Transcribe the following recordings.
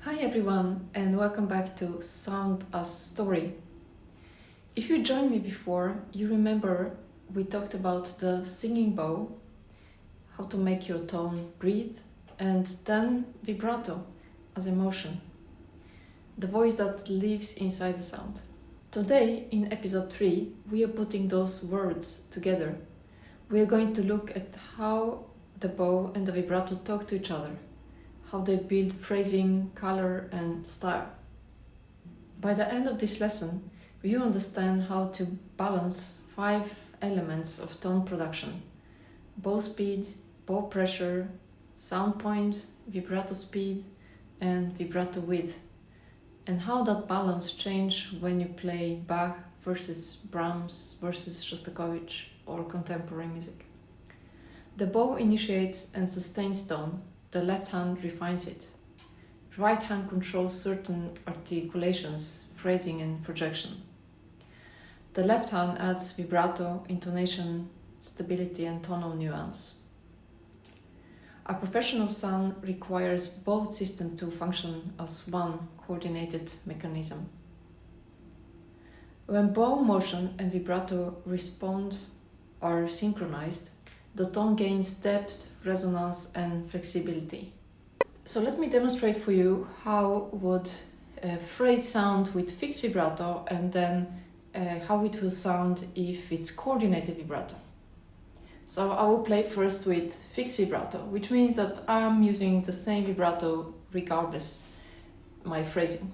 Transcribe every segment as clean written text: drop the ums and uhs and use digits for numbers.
Hi everyone, and welcome back to Sound as Story. If you joined me before, you remember we talked about the singing bow, how to make your tone breathe, and then vibrato as emotion, the voice that lives inside the sound. Today, in episode 3, we are putting those words together. We are going to look at how the bow and the vibrato talk to each other, how they build phrasing, color, and style. By the end of this lesson, you understand how to balance 5 elements of tone production: bow speed, bow pressure, sound point, vibrato speed, and vibrato width, and how that balance changes when you play Bach versus Brahms versus Shostakovich or contemporary music. The bow initiates and sustains tone. The left hand refines it. Right hand controls certain articulations, phrasing, and projection. The left hand adds vibrato, intonation, stability, and tonal nuance. A professional sound requires both systems to function as one coordinated mechanism. When bow motion and vibrato response are synchronized, the tone gains depth, resonance, and flexibility. So let me demonstrate for you how would a phrase sound with fixed vibrato, and then how it will sound if it's coordinated vibrato. So I will play first with fixed vibrato, which means that I'm using the same vibrato regardless my phrasing.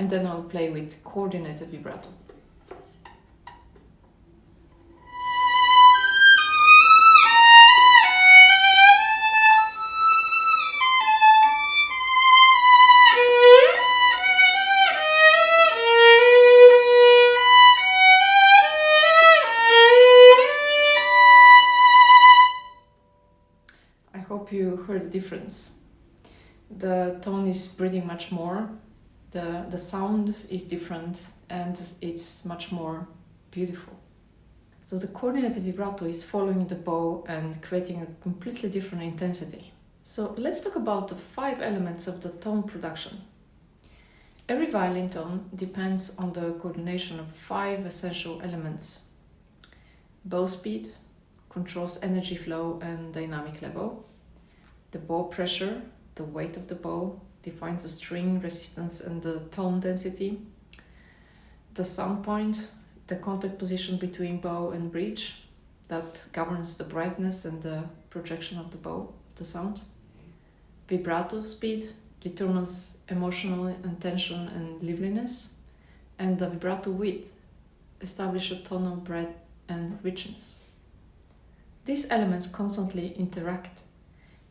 And then I'll play with coordinated vibrato. I hope you heard the difference. The tone is breathing much more. The sound is different and it's much more beautiful. So the coordinated vibrato is following the bow and creating a completely different intensity. So let's talk about the 5 elements of the tone production. Every violin tone depends on the coordination of 5 essential elements. Bow speed controls energy flow and dynamic level. The bow pressure, the weight of the bow, defines the string resistance and the tone density. The sound point, the contact position between bow and bridge, that governs the brightness and the projection of the bow, the sound. Vibrato speed determines emotional intention and liveliness, and the vibrato width establishes a tonal breadth and richness. These elements constantly interact.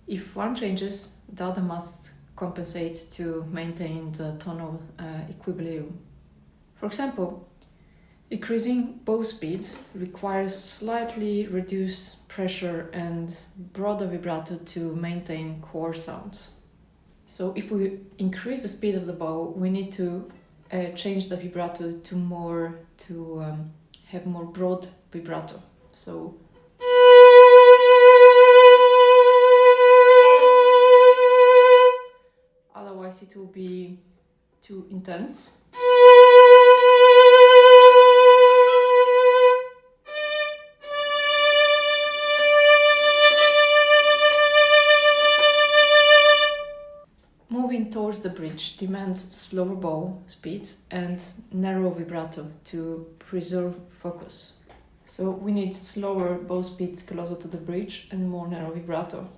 If one changes, the other must compensate to maintain the tonal equilibrium. For example, increasing bow speed requires slightly reduced pressure and broader vibrato to maintain core sounds. So if we increase the speed of the bow, we need to change the vibrato to have more broad vibrato. So otherwise it will be too intense. Moving towards the bridge demands slower bow speed and narrow vibrato to preserve focus. So we need slower bow speed closer to the bridge and more narrow vibrato.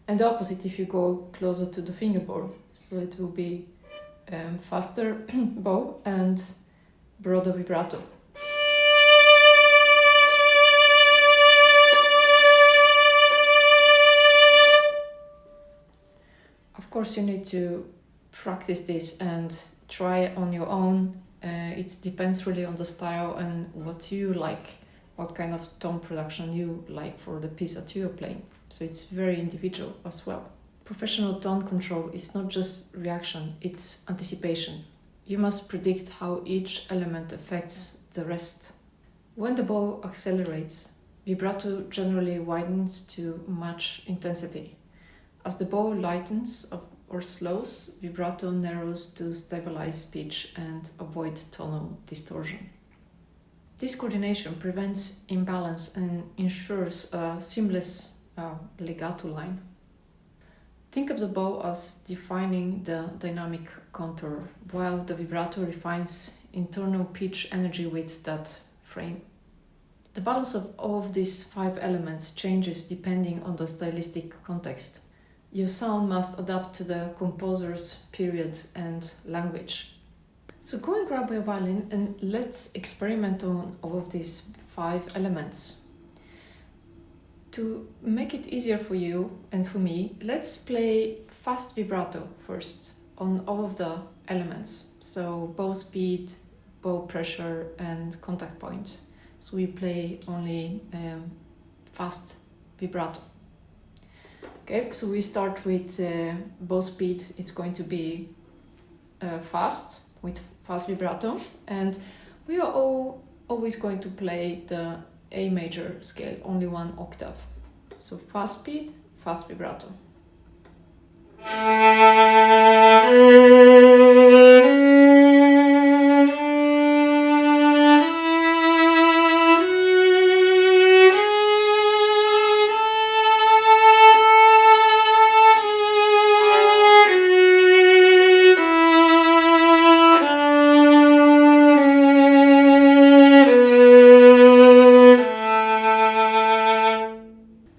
And the opposite if you go closer to the fingerboard. So it will be faster bow and broader vibrato. Of course, you need to practice this and try on your own. It depends really on the style and what you like. what kind of tone production you like for the piece that you're playing. So it's very individual as well. Professional tone control is not just reaction, it's anticipation. You must predict how each element affects the rest. When the bow accelerates, vibrato generally widens to match intensity. As the bow lightens or slows, vibrato narrows to stabilize pitch and avoid tonal distortion. This coordination prevents imbalance and ensures a seamless legato line. Think of the bow as defining the dynamic contour, while the vibrato refines internal pitch energy with that frame. The balance of all of these 5 elements changes depending on the stylistic context. Your sound must adapt to the composer's period and language. So go and grab a violin and let's experiment on all of these 5 elements. To make it easier for you and for me, let's play fast vibrato first on all of the elements. So bow speed, bow pressure and contact points. So we play only fast vibrato. Okay, so we start with bow speed. It's going to be fast, with fast vibrato. And we are always going to play the A major scale, only 1 octave. So fast speed, fast vibrato.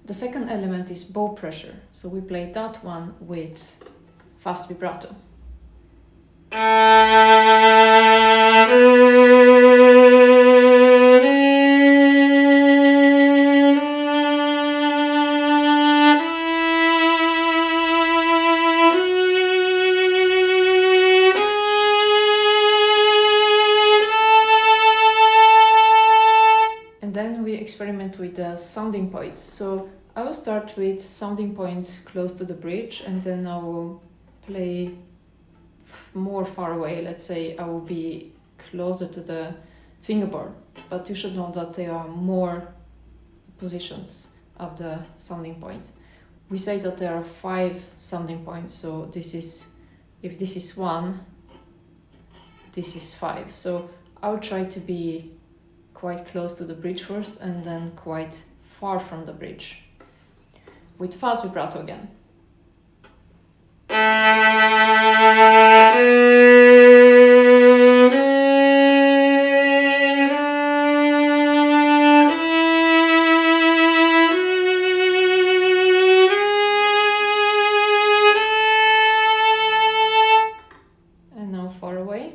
The second element is bow pressure, so we play that one with fast vibrato. And then we experiment with the sounding points. So I will start with sounding point close to the bridge, and then I will play more far away. Let's say I will be closer to the fingerboard, but you should know that there are more positions of the sounding point. We say that there are 5 sounding points, so if this is 1, this is 5. So I'll try to be quite close to the bridge first and then quite far from the bridge. With fast vibrato again. And now far away.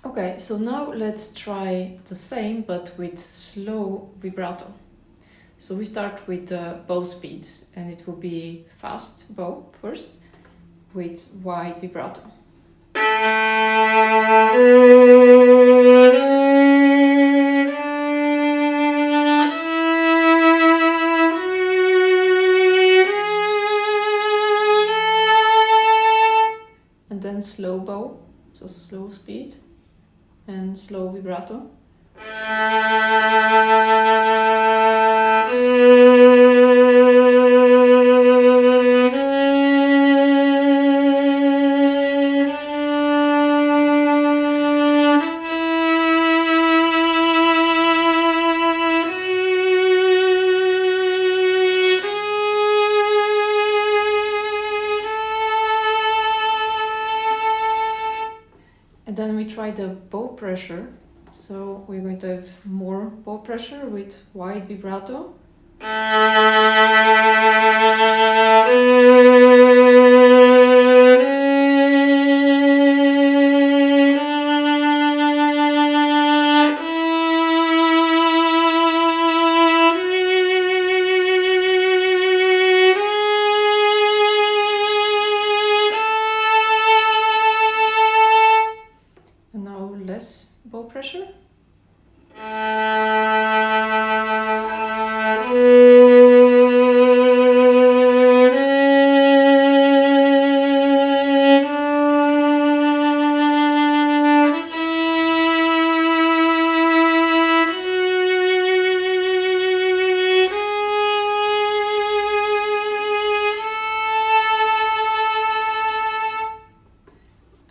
Okay, so now let's try the same but with slow vibrato. So we start with the bow speed, and it will be fast bow first with wide vibrato. And then slow bow, so slow speed and slow vibrato. And then we try the bow pressure. So we're going to have more bow pressure with wide vibrato. less bow pressure.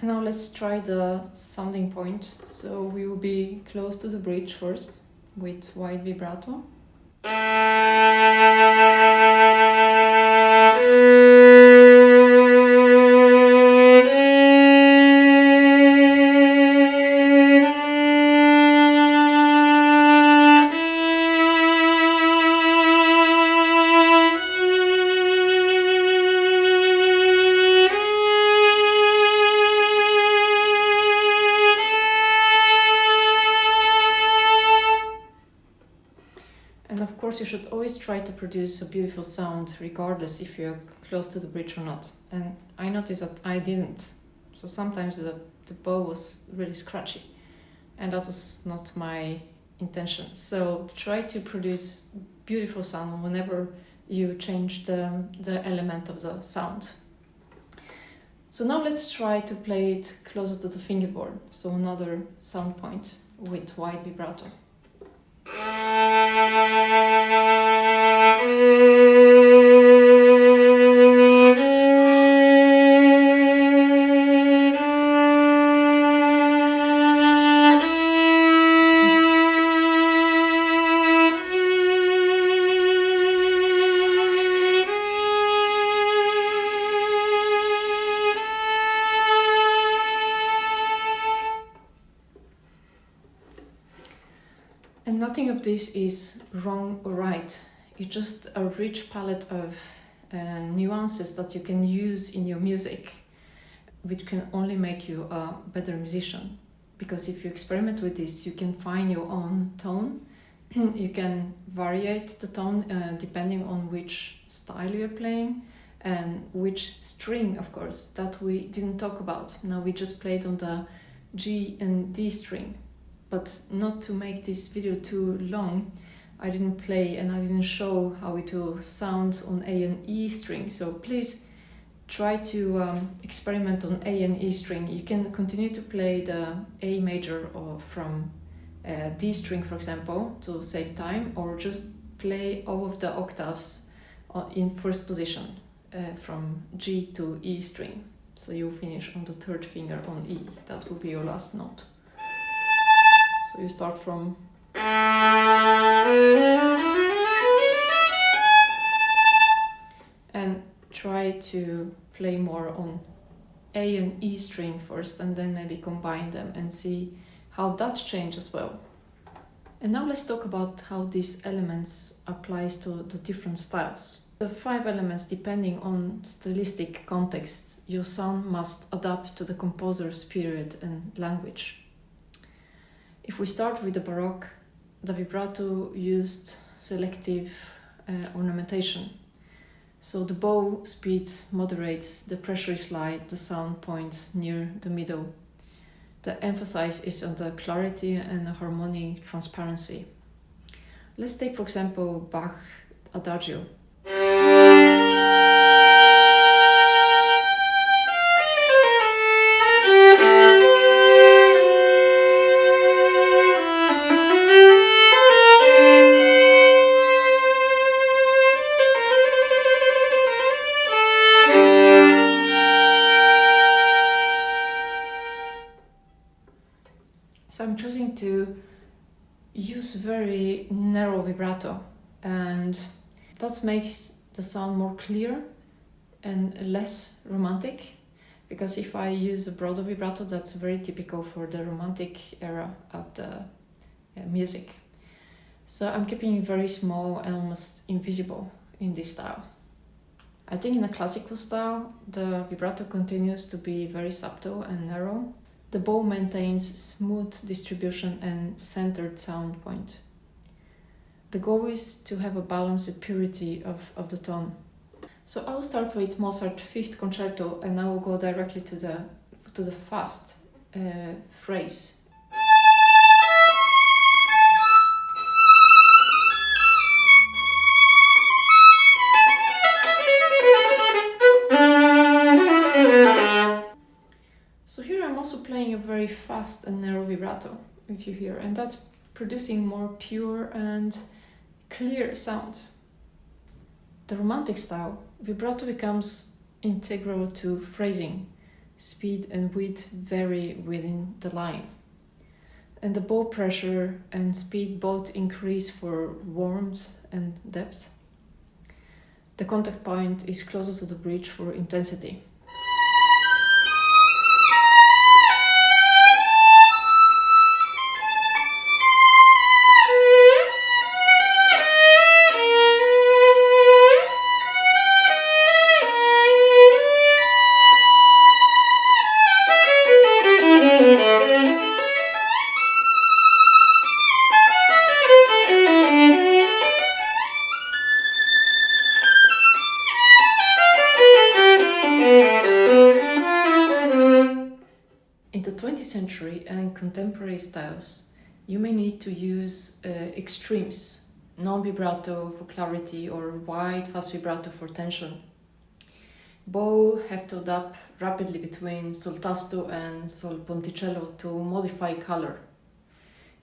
Now let's try the sounding point. So we will be close to the bridge first with wide vibrato. You should always try to produce a beautiful sound regardless if you're close to the bridge or not. And I noticed that I didn't. So sometimes the bow was really scratchy and that was not my intention. So try to produce beautiful sound whenever you change the element of the sound. So now let's try to play it closer to the fingerboard. So another sound point with wide vibrato. And nothing of this is wrong or right. It's just a rich palette of nuances that you can use in your music, which can only make you a better musician. Because if you experiment with this, you can find your own tone. You can variate the tone depending on which style you're playing and which string, of course, that we didn't talk about. Now we just played on the G and D string. But not to make this video too long, I didn't play and I didn't show how it will sound on A and E string. So please try to experiment on A and E string. You can continue to play the A major or from D string, for example, to save time, or just play all of the octaves in first position from G to E string. So you finish on the third finger on E. That will be your last note. So you start from and try to play more on A and E string first and then maybe combine them and see how that changes as well. And now let's talk about how these elements applies to the different styles. The 5 elements, depending on stylistic context, your sound must adapt to the composer's period and language. If we start with the Baroque, the vibrato used selective ornamentation. So the bow speed moderates, the pressure is light, the sound points near the middle. The emphasis is on the clarity and the harmonic transparency. Let's take, for example, Bach Adagio. So I'm choosing to use very narrow vibrato, and that makes the sound more clear and less romantic, because if I use a broader vibrato, that's very typical for the romantic era of the music. So I'm keeping it very small and almost invisible in this style. I think in a classical style, the vibrato continues to be very subtle and narrow. The bow maintains smooth distribution and centered sound point. The goal is to have a balanced purity of the tone. So I will start with Mozart 5th Concerto and I will go directly to the fast phrase. very fast and narrow vibrato, if you hear, and that's producing more pure and clear sounds. The romantic style, vibrato becomes integral to phrasing. Speed and width vary within the line. And the bow pressure and speed both increase for warmth and depth. The contact point is closer to the bridge for intensity. In the 20th century and contemporary styles, you may need to use extremes, non-vibrato for clarity or wide, fast vibrato for tension. Bow have to adapt rapidly between sol tasto and sol ponticello to modify color.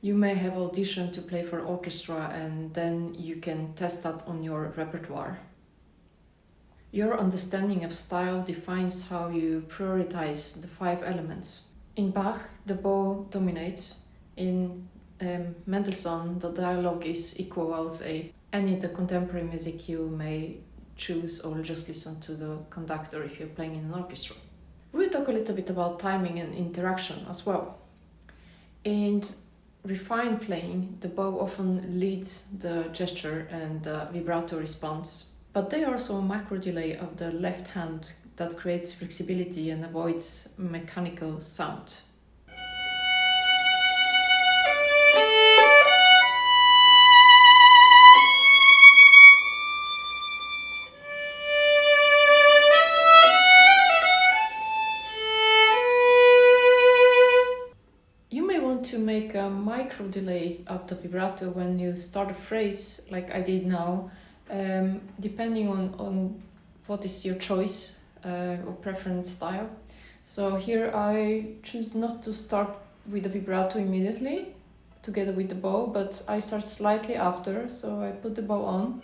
You may have audition to play for orchestra and then you can test that on your repertoire. Your understanding of style defines how you prioritize the 5 elements. In Bach, the bow dominates. In Mendelssohn, the dialogue is equal, I'll say. And in the contemporary music, you may choose or just listen to the conductor if you're playing in an orchestra. We'll talk a little bit about timing and interaction as well. In refined playing, the bow often leads the gesture and the vibrato response. But there are also a macro delay of the left hand that creates flexibility and avoids mechanical sound. You may want to make a micro delay of the vibrato when you start a phrase, like I did now, depending on what is your choice or preference style. So here I choose not to start with the vibrato immediately together with the bow, but I start slightly after, so I put the bow on.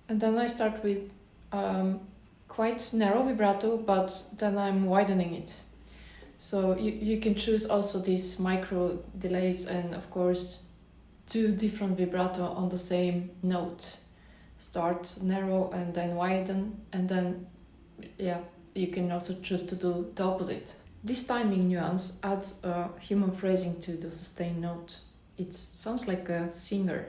And then I start with quite narrow vibrato, but then I'm widening it. So you can choose also these micro delays and of course do different vibrato on the same note. Start narrow and then widen, and then you can also choose to do the opposite. This timing nuance adds a human phrasing to the sustained note. It sounds like a singer.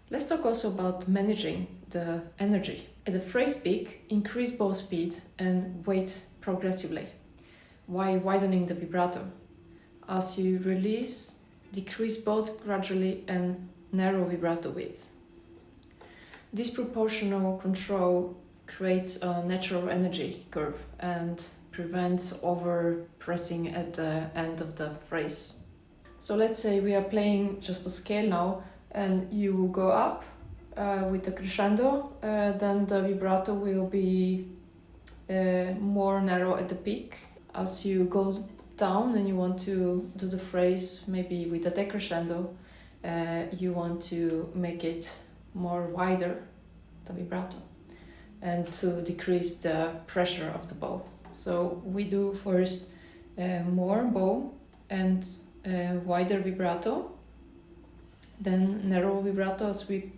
Let's talk also about managing the energy. At the phrase peak, increase bow speed and weight progressively, while widening the vibrato. As you release, decrease both gradually and narrow vibrato width. This proportional control creates a natural energy curve and prevents over-pressing at the end of the phrase. So let's say we are playing just a scale now, and you will go up with the crescendo, then the vibrato will be more narrow at the peak. As you go down and you want to do the phrase maybe with a decrescendo, you want to make it more wider, the vibrato, and to decrease the pressure of the bow. So we do first more bow and wider vibrato, then narrow vibrato as we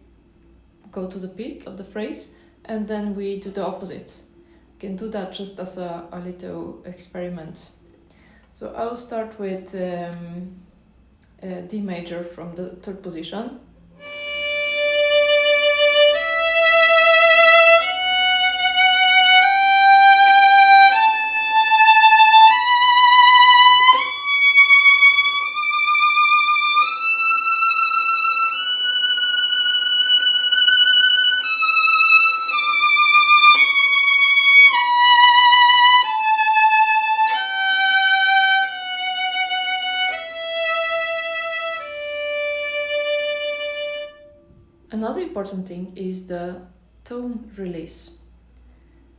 go to the peak of the phrase, and then we do the opposite. You can do that just as a little experiment. So I will start with D major from the 3rd position. Another important thing is the tone release.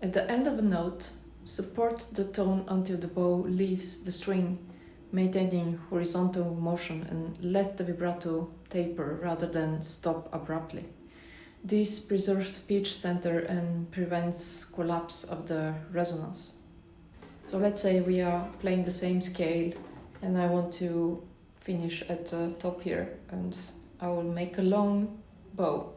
At the end of a note, Support the tone until the bow leaves the string, maintaining horizontal motion, and let the vibrato taper rather than stop abruptly. This preserves pitch center and prevents collapse of the resonance. So let's say we are playing the same scale and I want to finish at the top here, and I will make a long bow.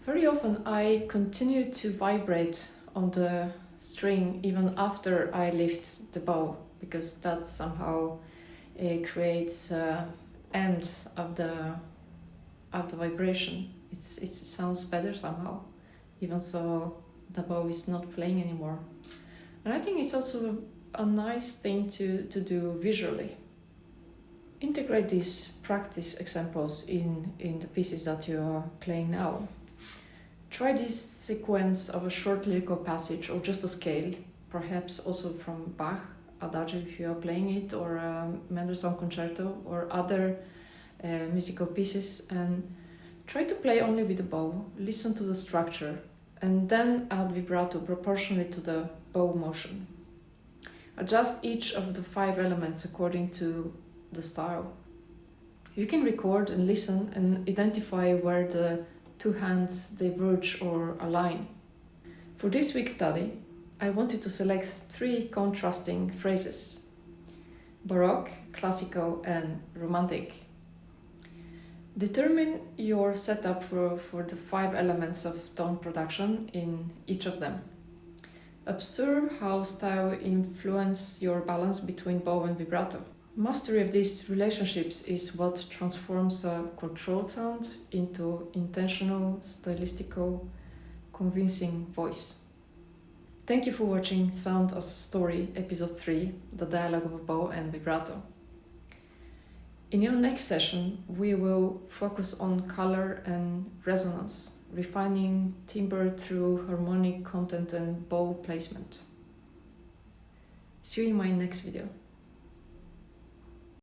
Very often I continue to vibrate on the string even after I lift the bow, because that somehow creates end of the vibration. It sounds better somehow, even so the bow is not playing anymore. And I think it's also a nice thing to do visually. Integrate these practice examples in the pieces that you are playing now. Try this sequence of a short lyrical passage or just a scale, perhaps also from Bach, Adagio if you are playing it, or Mendelssohn Concerto or other musical pieces, and try to play only with the bow, listen to the structure, and then add vibrato proportionally to the bow motion. Adjust each of the 5 elements according to the style. You can record and listen and identify where the 2 hands diverge or align. For this week's study, I wanted to select 3 contrasting phrases: Baroque, Classical, and Romantic. Determine your setup for the 5 elements of tone production in each of them. Observe how style influences your balance between bow and vibrato. Mastery of these relationships is what transforms a controlled sound into intentional, stylistical, convincing voice. Thank you for watching Sound as a Story, Episode 3, The Dialogue of Bow and Vibrato. In your next session, we will focus on color and resonance, refining timbre through harmonic content and bow placement. See you in my next video.